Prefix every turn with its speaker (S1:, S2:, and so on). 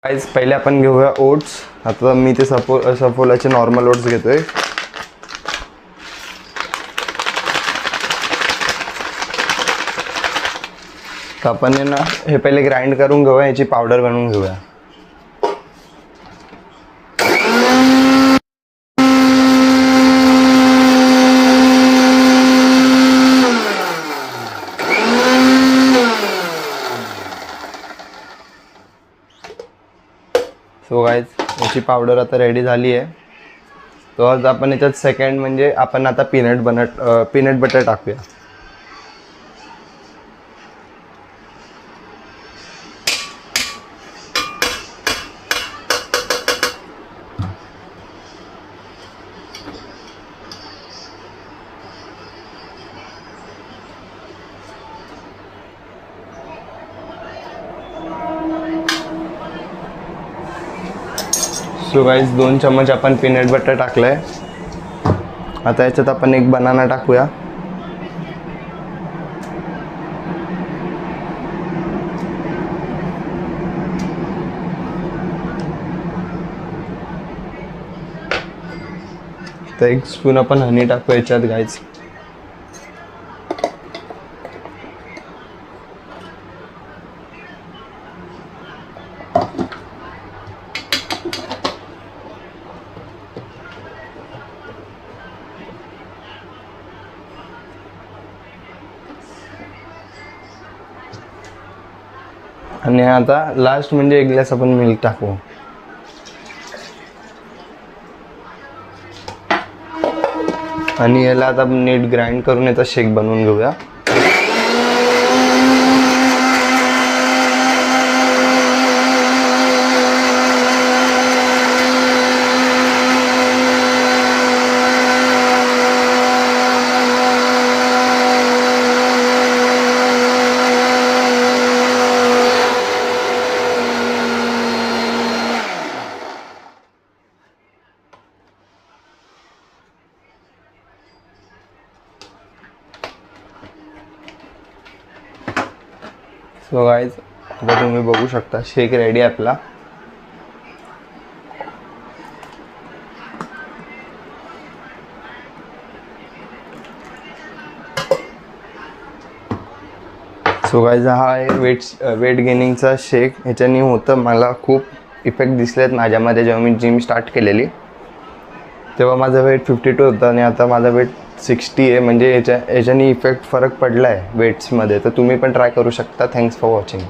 S1: Guys पहिले आपण घेऊया ओट्स. आता मी ते सफोलाचे नॉर्मल ओट्स घेतोय. तर आपण ना हे पहिले ग्राइंड करून घेऊया, याची पावडर बनवून घेऊया. सो गाइस याची पावडर आता रेडी झाली आहे. तो आज आपण याच्यात सेकंड म्हणजे आपण आता पीनट बटर टाकूया. सो गाइस 2 चम्मच आपण पीनट बटर टाकलंय. आता याच्यात आपण एक बनाना टाकूया. तर 1 स्पून आपण हनी टाकूया याच्यात गाइस. आणि आता लास्ट म्हणजे 1 ग्लास आपण मिल्क टाकू. आणि याला आता नीट ग्राइंड करून याचा शेक बनवून घेऊया. सो गाइस आता तुम्ही बघू शकता शेक रेडी आहे आपला. सो गाइस हा आहे वेट गेनिंगचा शेक. ह्याच्याने होतं मला खूप इफेक्ट दिसलेत माझ्यामध्ये. जेव्हा मी जिम स्टार्ट केलेली तेव्हा माझं वेट 52 होतं आणि आता माझा वेट 60 आहे. म्हणजे याच्याने इफेक्ट फरक पडला आहे वेट्समध्ये. तर तुम्ही पण ट्राय करू शकता. Thanks for watching.